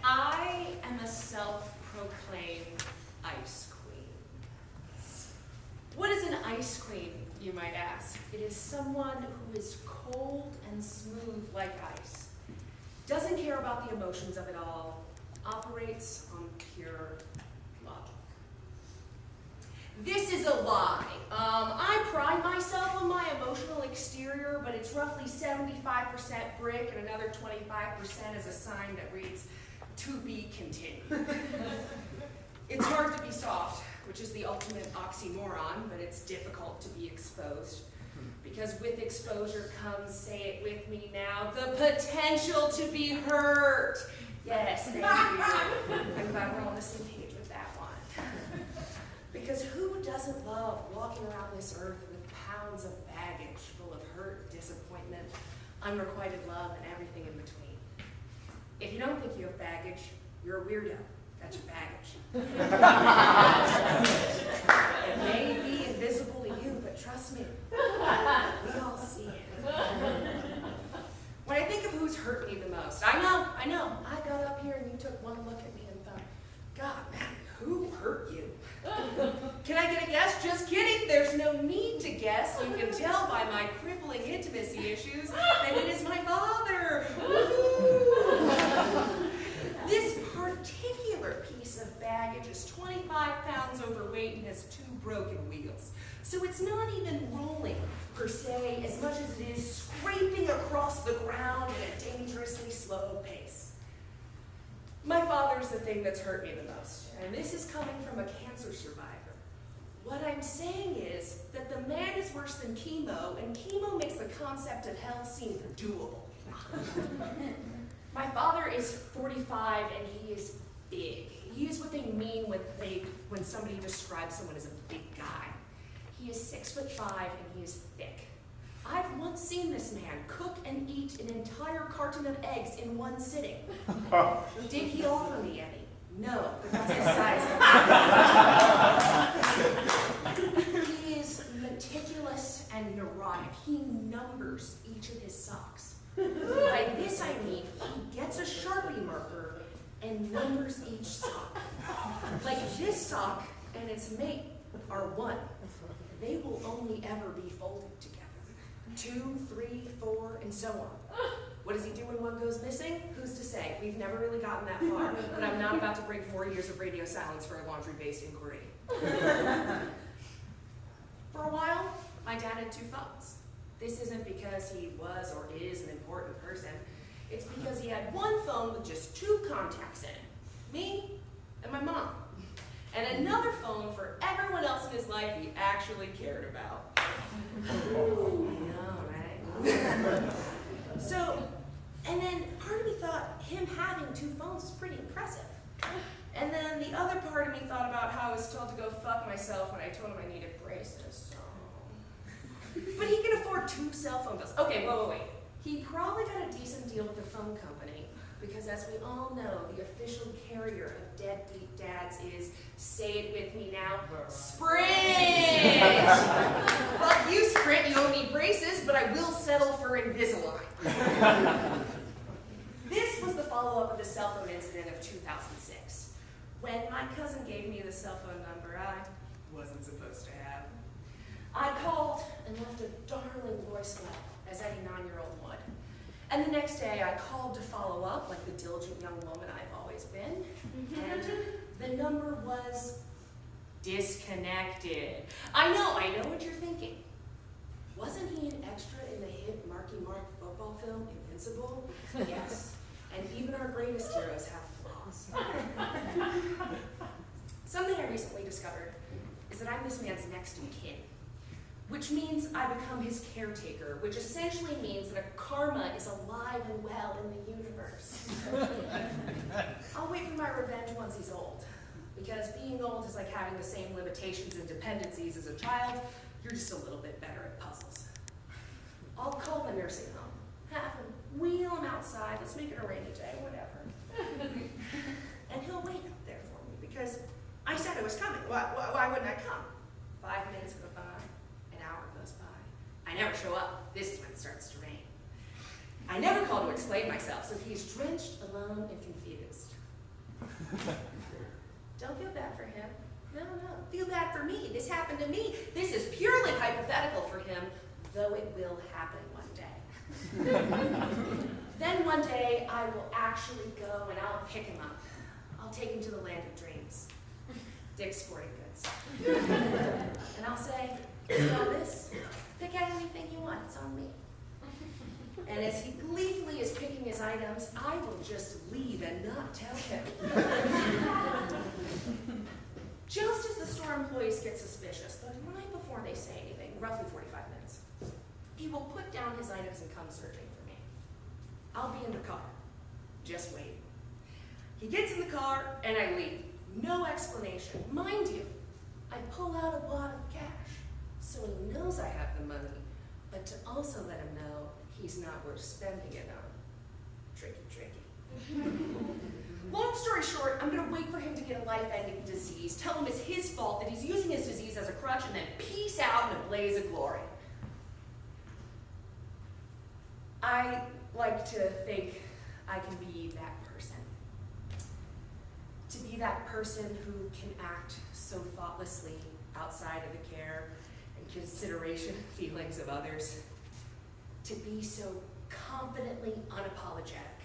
I am a self-proclaimed ice queen. What is an ice queen, you might ask? It is someone who is cold and smooth like ice, doesn't care about the emotions of it all, operates on pure logic. This is a lie. I pride myself on my emotional exterior, but it's roughly 75% brick and another 25% is a sign that reads, "To be continued." It's hard to be soft, which is the ultimate oxymoron, but it's difficult to be exposed. Because with exposure comes, say it with me now, the potential to be hurt. Yes, thank you. I'm glad we're on the same page with that one. Because who doesn't love walking around this earth with pounds of baggage full of hurt, disappointment, unrequited love, and everything in between? If you don't think you have baggage, you're a weirdo. That's your baggage. It may be invisible to you, but trust me, we all see it. When I think of who's hurt me the most, I know, I got up here and you took one look at me and thought, God, man, who hurt you? Can I get a guess? Just kidding. There's no need to guess. You can tell by my crippling intimacy issues that it is my father. This particular piece of baggage is 25 pounds overweight and has 2 broken wheels. So it's not even rolling, per se, as much as it is scraping across the ground at a dangerously slow pace. My father is the thing that's hurt me the most, and this is coming from a cancer survivor. What I'm saying is that the man is worse than chemo, and chemo makes the concept of hell seem doable. My father is 45 and he is big. He is what they mean when somebody describes someone as a big guy. He is 6'5" and he is thick. I've once seen this man cook and eat an entire carton of eggs in one sitting. Did he offer me any? No, but that's his size. He is meticulous and neurotic. He numbers each of his socks. By this I mean he gets a Sharpie marker and numbers each sock. Like this sock and its mate are one. They will only ever be folded together. 2, 3, 4, and so on. What does he do when one goes missing? Who's to say? We've never really gotten that far, but I'm not about to break 4 years of radio silence for a laundry-based inquiry. For a while, my dad had 2 phones. This isn't because he was or is an important person. It's because he had one phone with just 2 contacts in it. Me and my mom. And another phone for everyone else in his life he actually cared about. I know, right? So, and then part of me thought him having 2 phones was pretty impressive. And then the other part of me thought about how I was told to go fuck myself when I told him I needed braces. So. But he can afford 2 cell phone bills. Okay, wait. He probably got a decent deal with the phone company because, as we all know, the official carrier of deadbeat dads is, say it with me now, Sprint! Fuck you, Sprint, you owe me braces, but I will settle for Invisalign. This was the follow-up of the cell phone incident of 2006, when my cousin gave me the cell phone number I wasn't supposed to have. I called and left a darling voicemail, as any 9-year-old would. And the next day I called to follow up, like the diligent young woman I've always been. And the number was disconnected. I know what you're thinking. Wasn't he an extra in the hit Marky Mark football film, Invincible? Yes. And even our greatest heroes have flaws. Something I recently discovered is that I'm this man's next in kin. Which means I become his caretaker, which essentially means that a karma is alive and well in the universe. I'll wait for my revenge once he's old, because being old is like having the same limitations and dependencies as a child. You're just a little bit better at puzzles. I'll call the nursing home, have him wheel him outside, let's make it a rainy day, whatever. And he'll wait up there for me, because I said I was coming. Why wouldn't I come? 5 minutes go by. An hour goes by. I never show up, this is when it starts to rain. I never call to explain myself, so he's drenched, alone, and confused. Don't feel bad for him. No. Feel bad for me. This happened to me. This is purely hypothetical for him, though it will happen one day. Then one day, I will actually go and I'll pick him up. I'll take him to the land of dreams. Dick's Sporting Goods. And I'll say, see all this? Pick out anything you want. It's on me. And as he gleefully is picking his items, I will just leave and not tell him. Just as the store employees get suspicious, but right before they say anything, roughly 45 minutes, he will put down his items and come searching for me. I'll be in the car, just waiting. He gets in the car and I leave. No explanation. Mind you, I pull out a wad of cash, so he knows I have the money, but to also let him know he's not worth spending it on. Tricky. Long story short, I'm gonna wait for him to get a life-ending disease, tell him it's his fault, that he's using his disease as a crutch, and then peace out in a blaze of glory. I like to think I can be that person. To be that person who can act so thoughtlessly outside of the care and consideration feelings of others. To be so confidently unapologetic.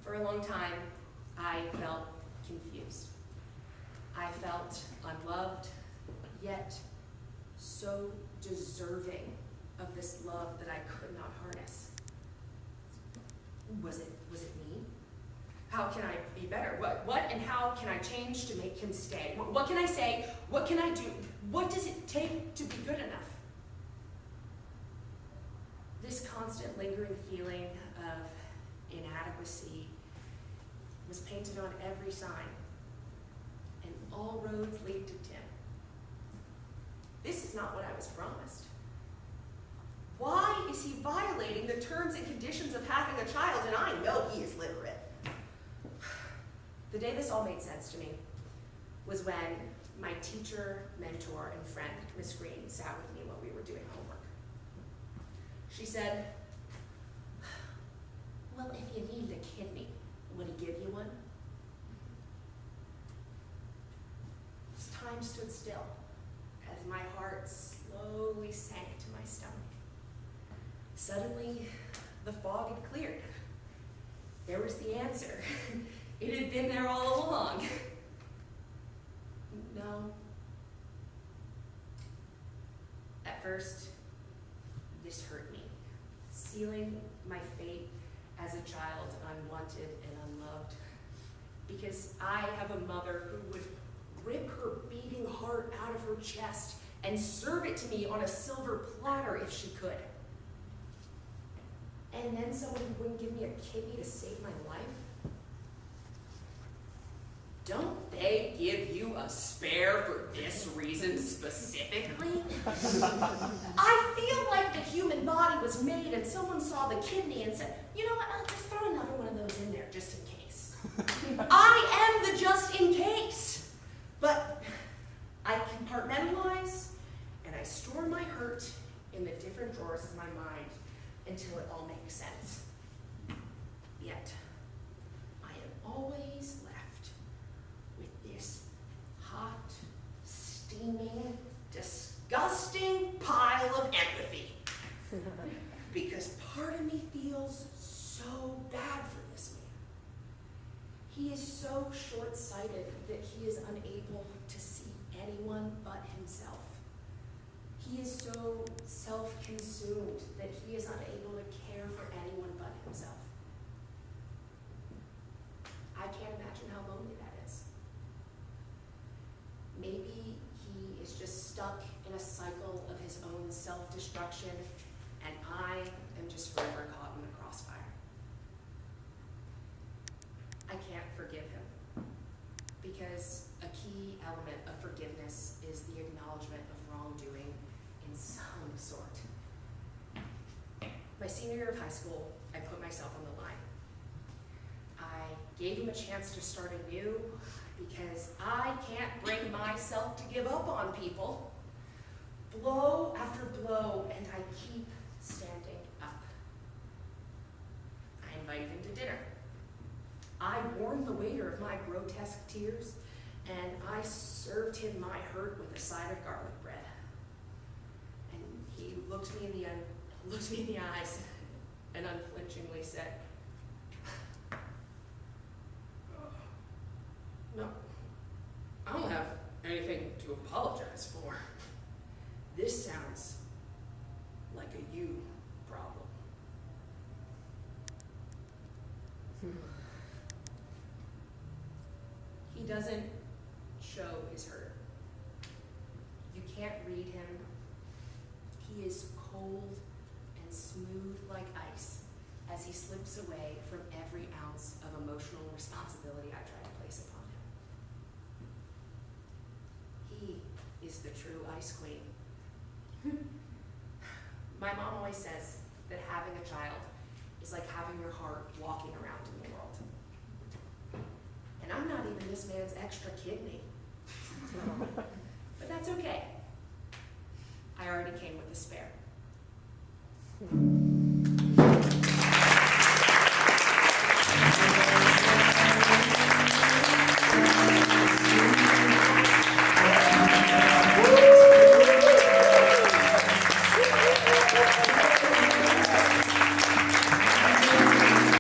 For a long time, I felt confused. I felt unloved, yet so deserving of this love that I could not harness. Was it me? How can I be better? What and how can I change to make him stay? What can I say? What can I do? What does it take to be good enough? This constant lingering feeling of inadequacy was painted on every sign, and all roads lead to Tim. This is not what I was promised. Why is he violating the terms and conditions of having a child, and I know he is literate? The day this all made sense to me was when my teacher, mentor, and friend, Miss Green, sat with me while we were doing homework. She said, well, if you needed a kidney, would he give you one? Time stood still as my heart slowly sank to my stomach. Suddenly, the fog had cleared. There was the answer. It had been there all along. No. At first, this hurt me, sealing my fate as a child unwanted and unloved, because I have a mother who would rip her beating heart out of her chest and serve it to me on a silver platter if she could. And then someone who wouldn't give me a kidney to save my life? Don't they give you a spare for this reason specifically? I feel like the human body was made and someone saw the kidney and said, you know what, I'll just throw another one of those in there just in case. I am the just in case. But I compartmentalize and I store my hurt in the different drawers of my mind until it all makes sense. Yet, I am always left with this hot, steaming, disgusting pile of empathy. Because part of me feels so bad for this man. He is so short-sighted that he is unable to see anyone but himself. He is so self-consumed that he is unable to care for anyone but himself. I can't imagine how lonely that is. Maybe he is just stuck in a cycle of his own self-destruction, and I am just forever caught in the crossfire. I can't forgive him, because a key element of forgiveness is the acknowledgement of wrongdoing in some sort. My senior year of high school, I put myself on the line. I gave him a chance to start anew because I can't bring myself to give up on people. Blow after invite him to dinner. I warned the waiter of my grotesque tears, and I served him my hurt with a side of garlic bread. And he looked me in the eyes and unflinchingly said, "No, I don't have anything to apologize for. This sounds like a you problem." He doesn't show his hurt. You can't read him. He is cold and smooth like ice as he slips away from every ounce of emotional responsibility I try to place upon him. He is the true ice queen. My mom always says that having a child is like having your heart walking around in the world. And I'm not even this man's extra kidney. But that's okay. I already came with a spare.